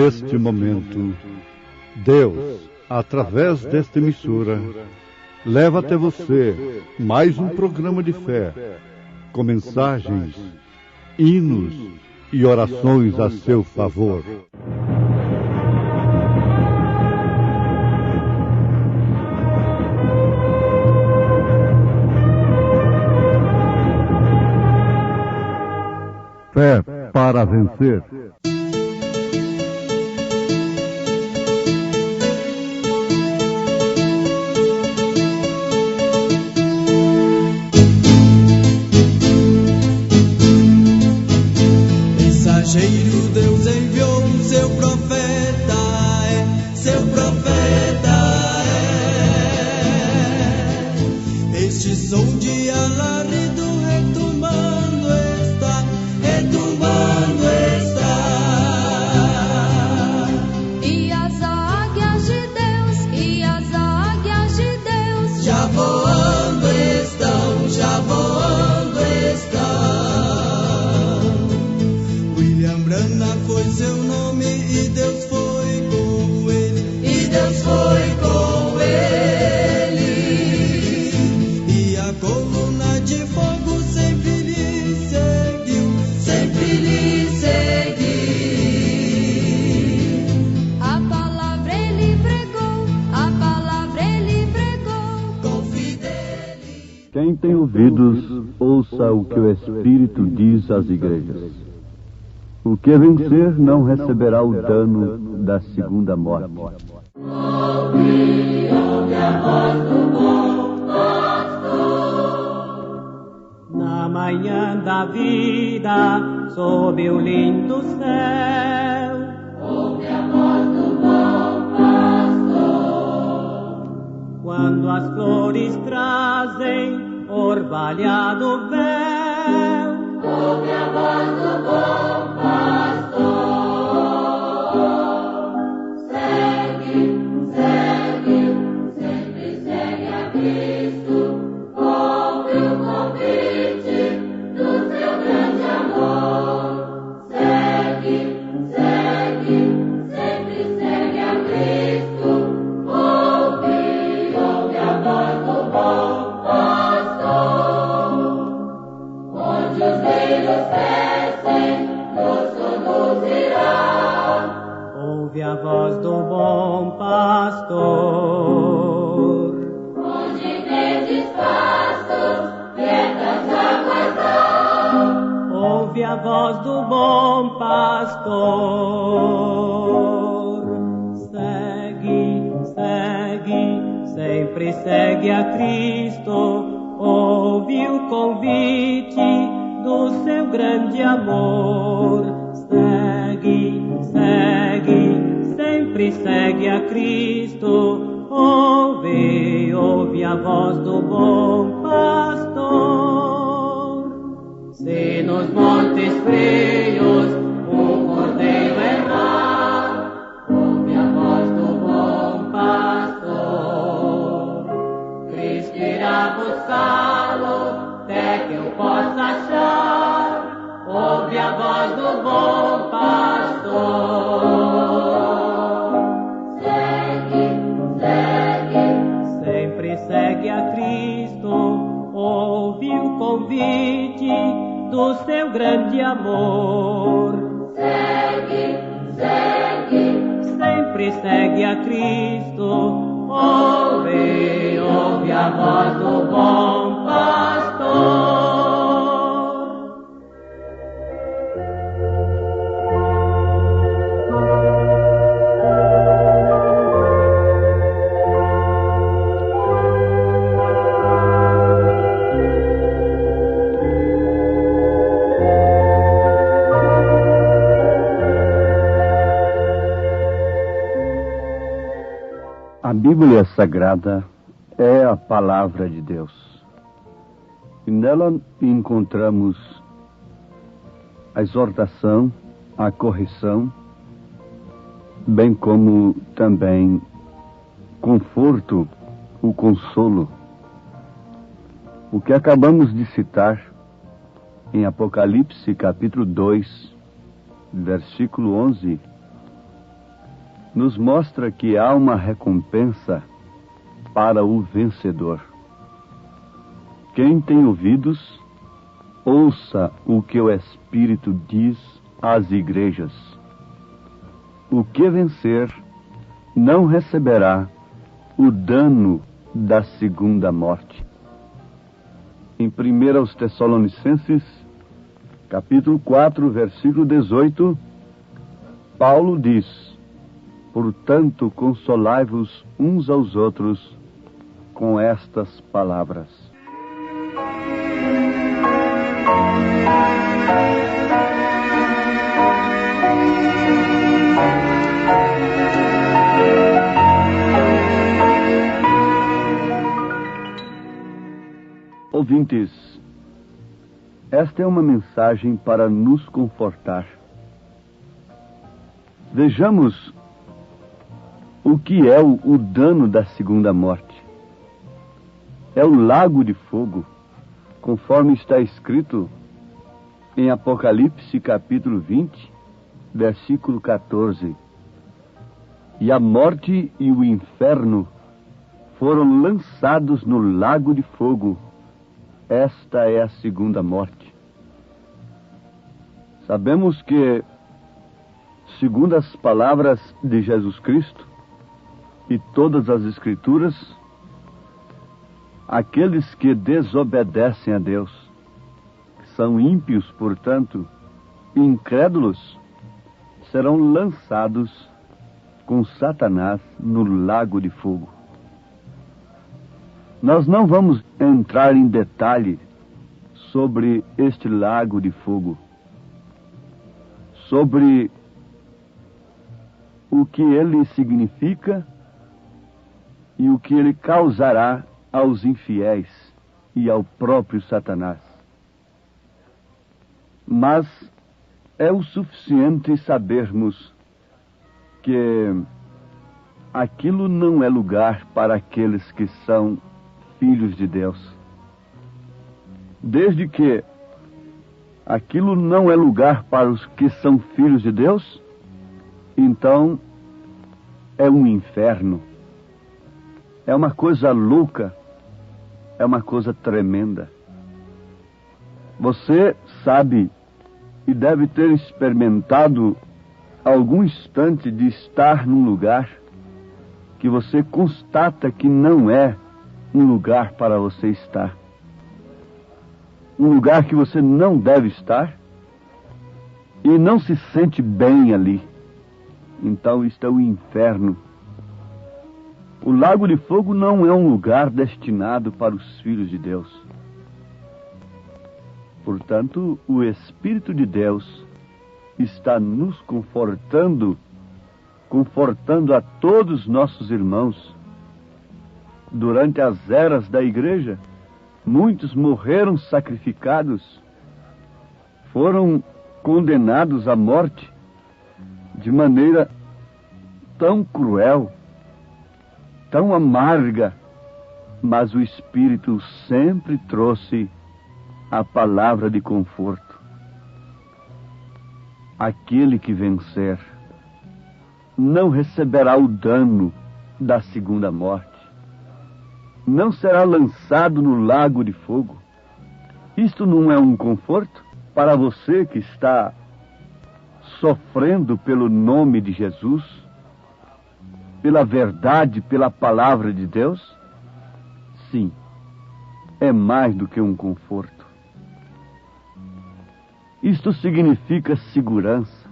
neste momento, Deus, através desta emissora, leva até você mais um programa de fé, com mensagens, hinos e orações a seu favor. Fé para vencer. Mensageiro, Deus enviou o seu profeta, seu profeta é. Este som de alarido retumbando está, retumbando está. E as águias de Deus, e as águias de Deus já voando estão, já voando estão. William Branham foi seu nome e Deus foi com ele, e Deus foi com ele. E a coluna de fogo sempre lhe seguiu, sempre lhe seguiu. a palavra ele pregou, a palavra ele pregou. Com fidelidade. Quem tem ouvidos, ouça o que o Espírito diz às igrejas. O que vencer não receberá o dano da segunda morte. Na manhã da vida, sob o lindo céu, ouve a voz do bom pastor. Quando as flores trazem orvalhado véu, ouve a voz do bom pastor. Segue, segue, sempre segue a Cristo. Ouve o convite do seu grande amor. Segue, segue, sempre segue a Cristo. Ouve, ouve a voz do bom pastor. Onde os reinos crescem, nos conduzirá. Ouve a voz do bom pastor. Onde verdes pastos, quietas águas dão. Ouve a voz do bom pastor. Segue, segue, sempre segue a Cristo. Ouve o convite do seu grande amor. Segue, segue, sempre segue a Cristo. Ouve, ouve a voz do bom pastor. Se nos montes frios um cordeiro errar, ouve a voz do bom pastor. Cristo irá buscá-lo até que eu possa achar. Ouve a voz do bom pastor. Segue, segue, sempre segue a Cristo. Ouve o convite do seu grande amor. Segue, segue, sempre segue a Cristo. Ouve, ouve a voz do bom pastor. A Bíblia Sagrada é a palavra de Deus. E nela encontramos a exortação, a correção, bem como também conforto, o consolo. O que acabamos de citar em Apocalipse capítulo 2, versículo 11, nos mostra que há uma recompensa para o vencedor. Quem tem ouvidos, ouça o que o Espírito diz às igrejas. O que vencer não receberá o dano da segunda morte. Em 1 Tessalonicenses, capítulo 4, versículo 18, Paulo diz: portanto, consolai-vos uns aos outros com estas palavras. Ouvintes, esta é uma mensagem para nos confortar. Vejamos o que é o dano da segunda morte. É o lago de fogo, conforme está escrito em Apocalipse capítulo 20, versículo 14. E a morte e o inferno foram lançados no lago de fogo. Esta é a segunda morte. Sabemos que, segundo as palavras de Jesus Cristo e todas as Escrituras, aqueles que desobedecem a Deus, que são ímpios, portanto, incrédulos, serão lançados com Satanás no lago de fogo. Nós não vamos entrar em detalhe sobre este lago de fogo, sobre o que ele significa e o que ele causará aos infiéis e ao próprio Satanás. Mas é o suficiente sabermos que aquilo não é lugar para aqueles que são filhos de Deus. Desde que aquilo não é lugar para os que são filhos de Deus, então é um inferno. É uma coisa louca, é uma coisa tremenda. Você sabe e deve ter experimentado algum instante de estar num lugar que você constata que não é um lugar para você estar. Um lugar que você não deve estar e não se sente bem ali. Então isto é o inferno. O lago de fogo não é um lugar destinado para os filhos de Deus. Portanto, o Espírito de Deus está nos confortando a todos nossos irmãos. Durante as eras da igreja, muitos morreram sacrificados, foram condenados à morte de maneira tão cruel, tão amarga, mas o Espírito sempre trouxe a palavra de conforto. Aquele que vencer não receberá o dano da segunda morte. Não será lançado no lago de fogo. Isto não é um conforto para você que está sofrendo pelo nome de Jesus, pela verdade, pela palavra de Deus? Sim, é mais do que um conforto. Isto significa segurança,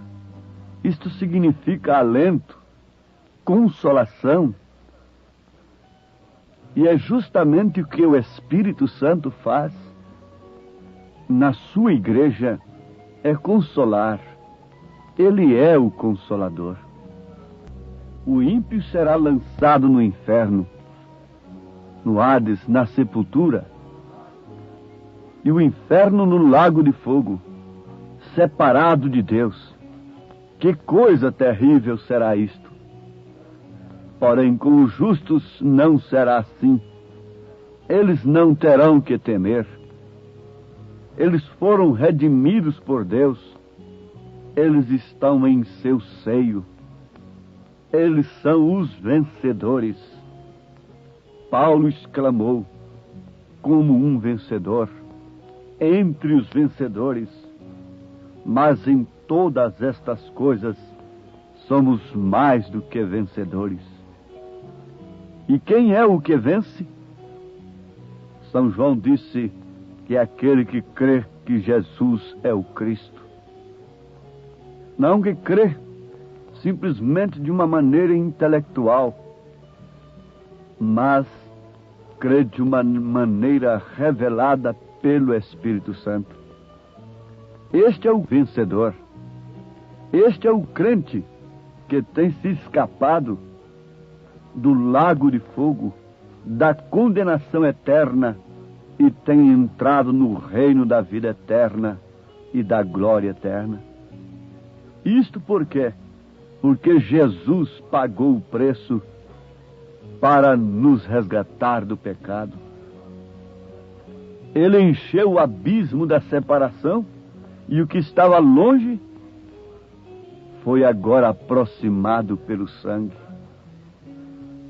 isto significa alento, consolação. E é justamente o que o Espírito Santo faz na sua igreja, é consolar. Ele é o Consolador. O ímpio será lançado no inferno, no Hades, na sepultura, e o inferno no lago de fogo, separado de Deus. Que coisa terrível será isto! Porém, com os justos não será assim. Eles não terão que temer. Eles foram redimidos por Deus. Eles estão em seu seio. Eles são os vencedores. Paulo exclamou, como um vencedor, entre os vencedores. Mas em todas estas coisas somos mais do que vencedores. E quem é o que vence? São João disse que é aquele que crê que Jesus é o Cristo. Não que crê simplesmente de uma maneira intelectual, mas crê de uma maneira revelada pelo Espírito Santo. Este é o vencedor. Este é o crente que tem se escapado do lago de fogo, da condenação eterna, e tem entrado no reino da vida eterna e da glória eterna. Isto por quê? Porque Jesus pagou o preço para nos resgatar do pecado. Ele encheu o abismo da separação, e o que estava longe foi agora aproximado pelo sangue.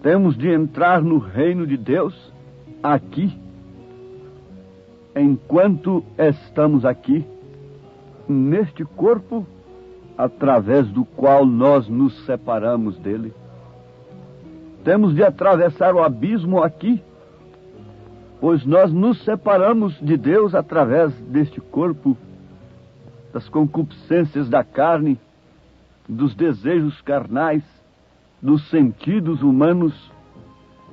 Temos de entrar no reino de Deus aqui, enquanto estamos aqui, neste corpo, através do qual nós nos separamos dele. Temos de atravessar o abismo aqui, pois nós nos separamos de Deus através deste corpo, das concupiscências da carne, dos desejos carnais, dos sentidos humanos.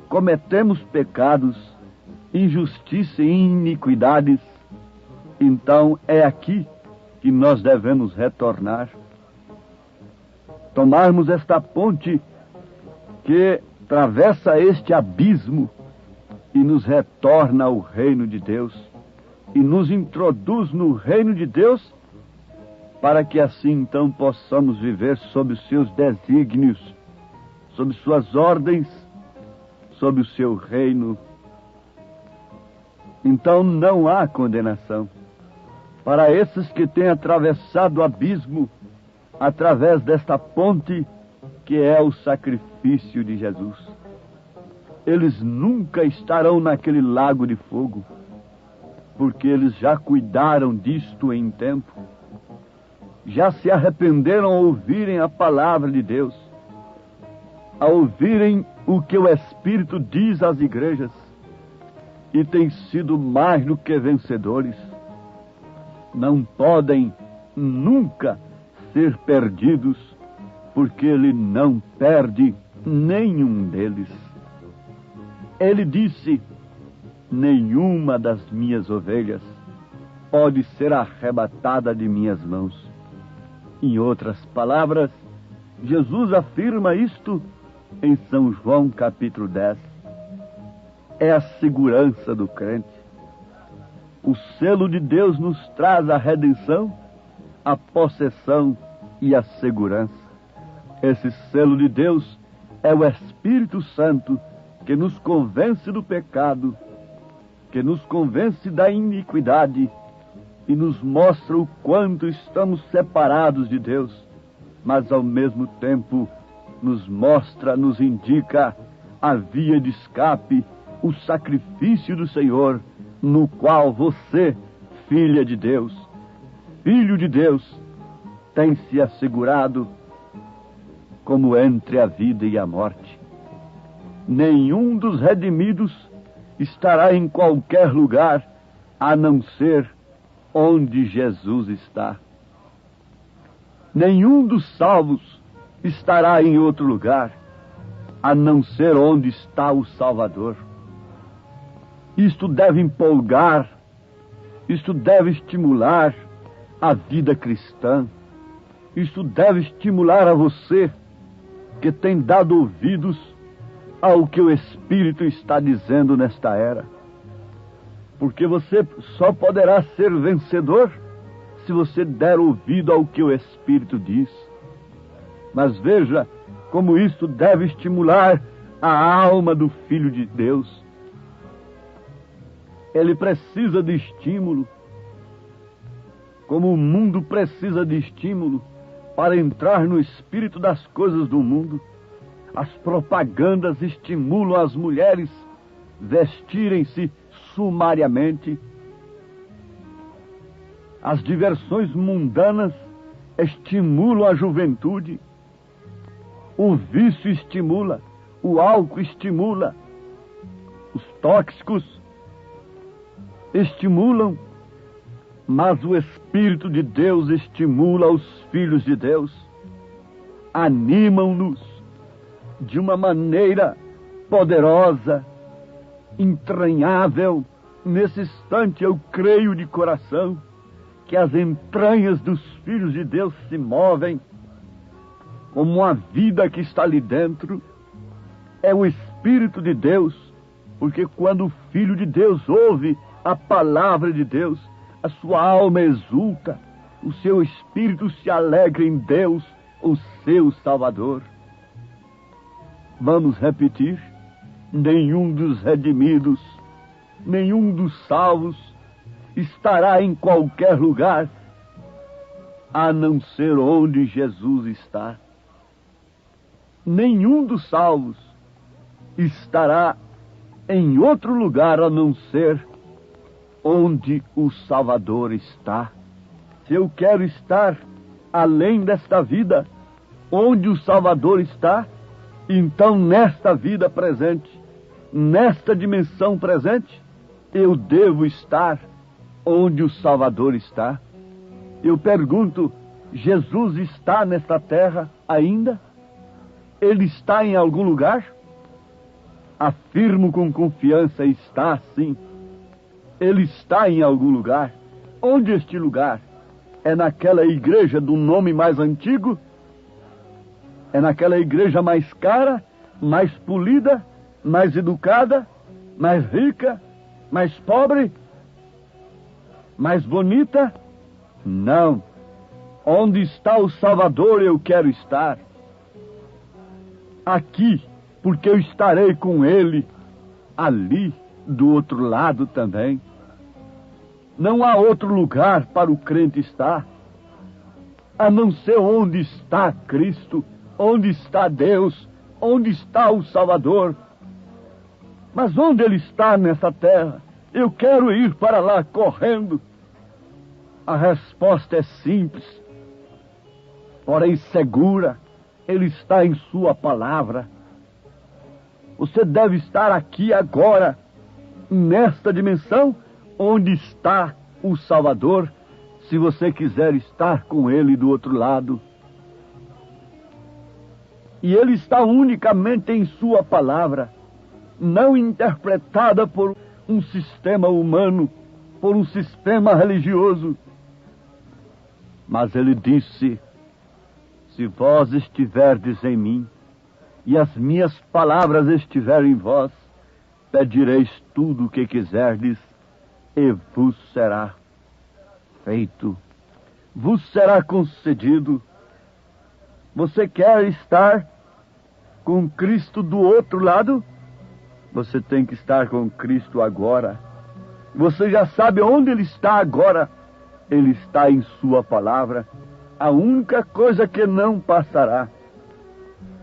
Cometemos pecados, injustiça e iniquidades. Então é aqui que nós devemos retornar. Tomarmos esta ponte que atravessa este abismo e nos retorna ao reino de Deus e nos introduz no reino de Deus, para que assim então possamos viver sob os seus desígnios, sob suas ordens, sob o seu reino. Então não há condenação para esses que têm atravessado o abismo através desta ponte que é o sacrifício de Jesus. Eles nunca estarão naquele lago de fogo, porque eles já cuidaram disto em tempo. Já se arrependeram ao ouvirem a palavra de Deus, ao ouvirem o que o Espírito diz às igrejas, e têm sido mais do que vencedores. Não podem nunca ser perdidos, porque Ele não perde nenhum deles. Ele disse: nenhuma das minhas ovelhas pode ser arrebatada de minhas mãos. Em outras palavras, Jesus afirma isto em São João capítulo 10. É a segurança do crente. O selo de Deus nos traz a redenção, a possessão e a segurança. Esse selo de Deus é o Espírito Santo, que nos convence do pecado, que nos convence da iniquidade e nos mostra o quanto estamos separados de Deus, mas ao mesmo tempo nos mostra, nos indica a via de escape, o sacrifício do Senhor, no qual você, filha de Deus, filho de Deus, tem se assegurado como entre a vida e a morte. Nenhum dos redimidos estará em qualquer lugar, a não ser onde Jesus está. Nenhum dos salvos estará em outro lugar, a não ser onde está o Salvador. Isto deve empolgar, isto deve estimular a vida cristã, isto deve estimular a você que tem dado ouvidos ao que o Espírito está dizendo nesta era. Porque você só poderá ser vencedor se você der ouvido ao que o Espírito diz. Mas veja como isto deve estimular a alma do Filho de Deus. Ele precisa de estímulo, como o mundo precisa de estímulo para entrar no espírito das coisas do mundo. As propagandas estimulam as mulheres vestirem-se sumariamente. As diversões mundanas estimulam a juventude. O vício estimula, o álcool estimula, os tóxicos estimulam, mas o Espírito de Deus estimula os filhos de Deus, animam-nos de uma maneira poderosa, entranhável. Nesse instante eu creio de coração que as entranhas dos filhos de Deus se movem, como uma vida que está ali dentro. É o Espírito de Deus, porque quando o Filho de Deus ouve a palavra de Deus, a sua alma exulta, o seu espírito se alegra em Deus, o seu Salvador. Vamos repetir: nenhum dos redimidos, nenhum dos salvos estará em qualquer lugar, a não ser onde Jesus está. Nenhum dos salvos estará em outro lugar a não ser onde o Salvador está. Se eu quero estar além desta vida, onde o Salvador está, então nesta vida presente, nesta dimensão presente, eu devo estar onde o Salvador está. Eu pergunto: Jesus está nesta terra ainda? Ele está em algum lugar? Afirmo com confiança: está sim. Ele está em algum lugar. Onde este lugar? É naquela igreja do nome mais antigo? É naquela igreja mais cara, mais polida, mais educada, mais rica, mais pobre, mais bonita? Não. Onde está o Salvador eu quero estar. Aqui, porque eu estarei com Ele ali, do outro lado também. Não há outro lugar para o crente estar, a não ser onde está Cristo, onde está Deus, onde está o Salvador. Mas onde Ele está nessa terra? Eu quero ir para lá correndo. A resposta é simples, porém segura. Ele está em sua palavra. Você deve estar aqui agora, nesta dimensão, onde está o Salvador, se você quiser estar com Ele do outro lado. E Ele está unicamente em sua palavra, não interpretada por um sistema humano, por um sistema religioso. Mas Ele disse: se vós estiverdes em mim, e as minhas palavras estiverem em vós, pedireis tudo o que quiserdes, e vos será feito, vos será concedido. Você quer estar com Cristo do outro lado? Você tem que estar com Cristo agora. Você já sabe onde Ele está agora. Ele está em sua palavra. A única coisa que não passará,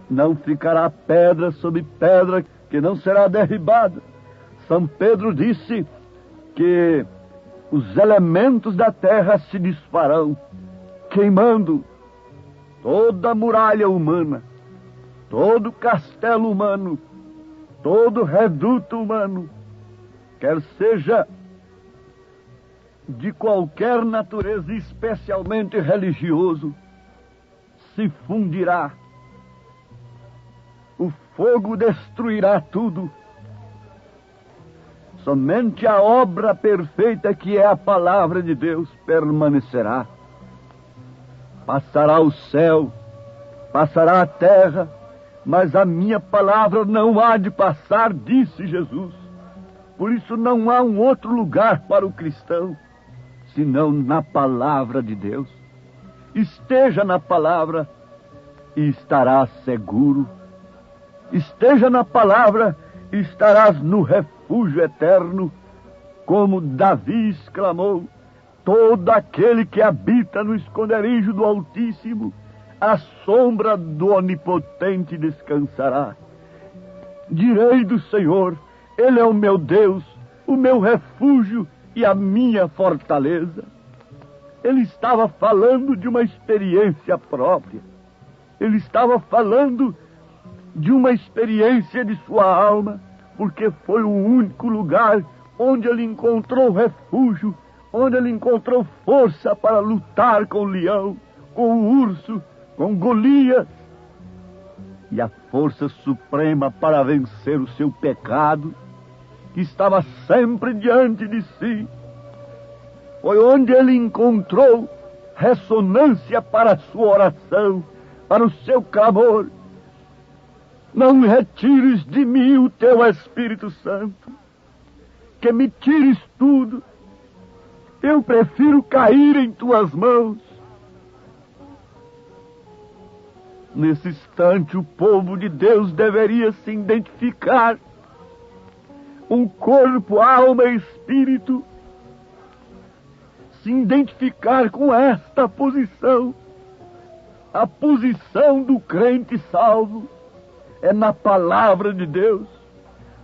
não ficará pedra sobre pedra que não será derribada. São Pedro disse que os elementos da terra se desfarão, queimando toda a muralha humana, todo castelo humano, todo reduto humano, quer seja de qualquer natureza, especialmente religioso, se fundirá. O fogo destruirá tudo. Somente a obra perfeita, que é a palavra de Deus, permanecerá. Passará o céu, passará a terra, mas a minha palavra não há de passar, disse Jesus. Por isso não há um outro lugar para o cristão, senão na palavra de Deus. Esteja na palavra e estarás seguro. Esteja na palavra e estarás no refúgio eterno, como Davi exclamou: todo aquele que habita no esconderijo do Altíssimo, à sombra do Onipotente descansará. Direi do Senhor, Ele é o meu Deus, o meu refúgio e a minha fortaleza. Ele estava falando de uma experiência própria. Ele estava falando de uma experiência de sua alma, porque foi o único lugar onde ele encontrou refúgio, onde ele encontrou força para lutar com o leão, com o urso, com Golias, e a força suprema para vencer o seu pecado, que estava sempre diante de si. Foi onde ele encontrou ressonância para a sua oração, para o seu clamor. Não retires de mim o teu Espírito Santo, que me tires tudo. Eu prefiro cair em tuas mãos. Nesse instante, o povo de Deus deveria se identificar, um corpo, alma e espírito, se identificar com esta posição. A posição do crente salvo é na palavra de Deus,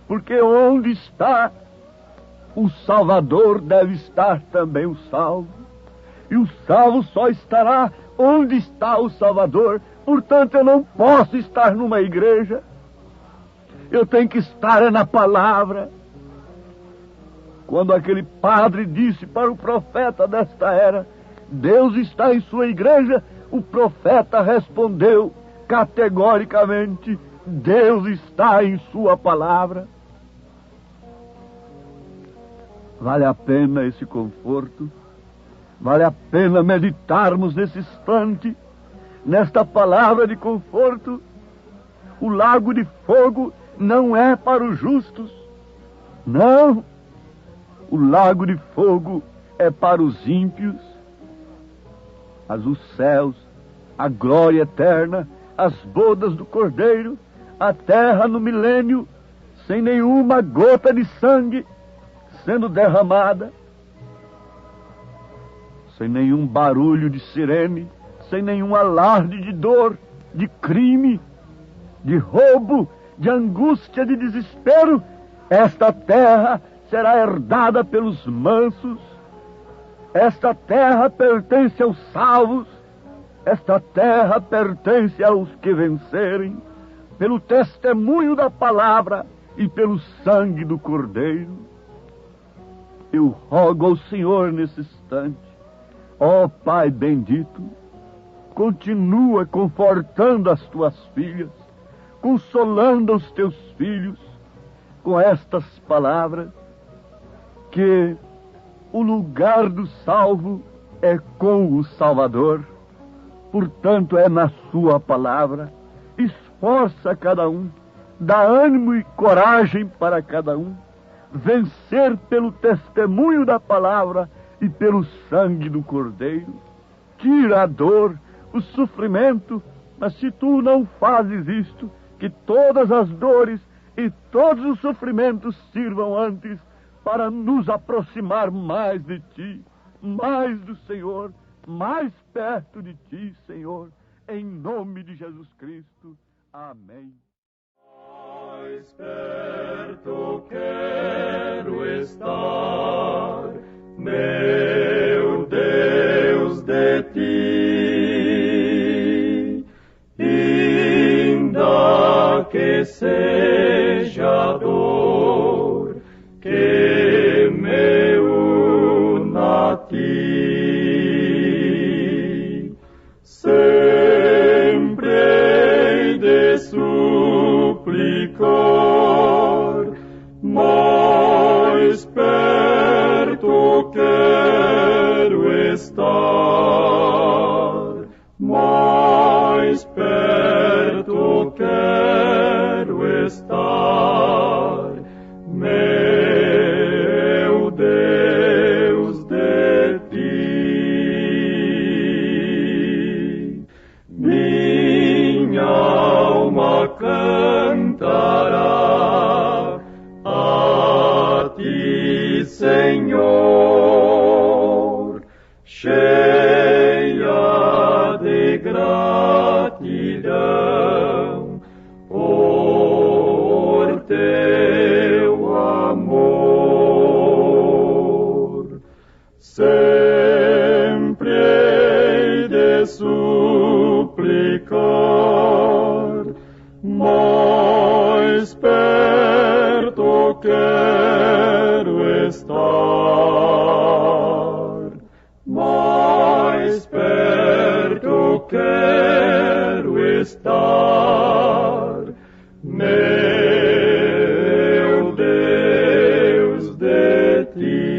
porque onde está o Salvador deve estar também o salvo, e o salvo só estará onde está o Salvador. Portanto, eu não posso estar numa igreja, eu tenho que estar na palavra. Quando aquele padre disse para o profeta desta era, Deus está em sua igreja, o profeta respondeu categoricamente, Deus está em sua palavra. Vale a pena esse conforto, vale a pena meditarmos nesse instante, nesta palavra de conforto. O lago de fogo não é para os justos, não. O lago de fogo é para os ímpios. Mas os céus, a glória eterna, as bodas do Cordeiro, a terra no milênio, sem nenhuma gota de sangue sendo derramada, sem nenhum barulho de sirene, sem nenhum alarde de dor, de crime, de roubo, de angústia, de desespero. Esta terra será herdada pelos mansos. Esta terra pertence aos salvos. Esta terra pertence aos que vencerem, pelo testemunho da palavra e pelo sangue do Cordeiro. Eu rogo ao Senhor nesse instante, ó Pai bendito, continua confortando as tuas filhas, consolando os teus filhos com estas palavras, que o lugar do salvo é com o Salvador, portanto é na sua palavra. Esforça cada um, dá ânimo e coragem para cada um, vencer pelo testemunho da palavra e pelo sangue do Cordeiro. Tira a dor, o sofrimento, mas se tu não fazes isto, que todas as dores e todos os sofrimentos sirvam antes para nos aproximar mais de ti, mais do Senhor, mais perto de ti, Senhor, em nome de Jesus Cristo. Amém. Mais perto quero estar, meu Deus, de ti, ainda que seja dor que me una a ti, sempre hei de suplicar, mais perto quero estar, mais perto quero estar, meu Deus, de ti. Minha alma cantará a ti, Senhor, cheia de graça. suplicar, mais perto quero estar, mais perto quero estar, meu Deus, de ti.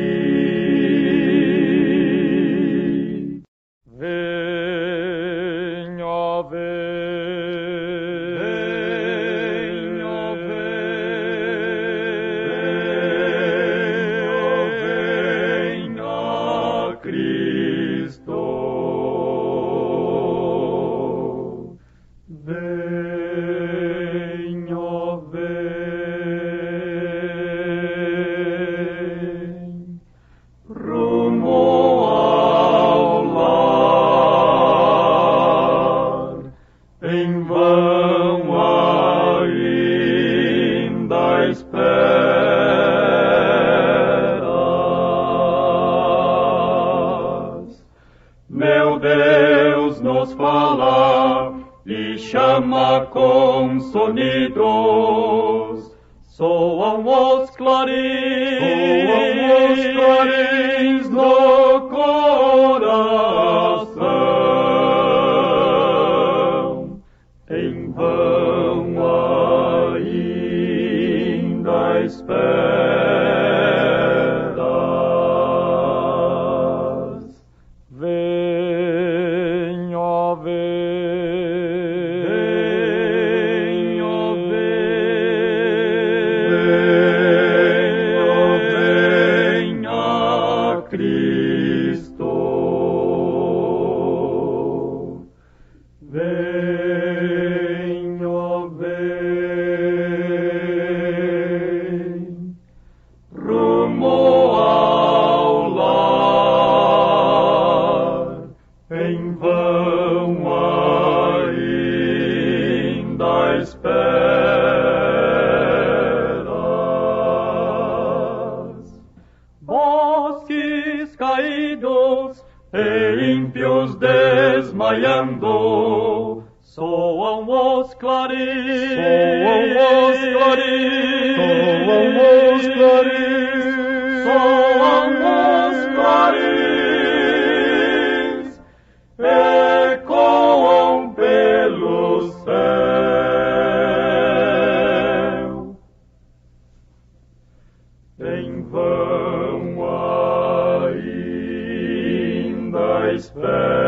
Venha, venha, venha, Cristo. Venha, vem, rumo ao lar, em vão ainda esperas. Meu Deus nos fala e chama com sonidos, soam os clarins do coração. Em vão ainda esperas. Venha, venha, venha, Cristo. Venha, vem, rumo ao lar, em vão ainda esperas. Bosques caídos e ímpios desmaiando, soam os clarins, ecoam pelo céu. Em vão ainda esperas.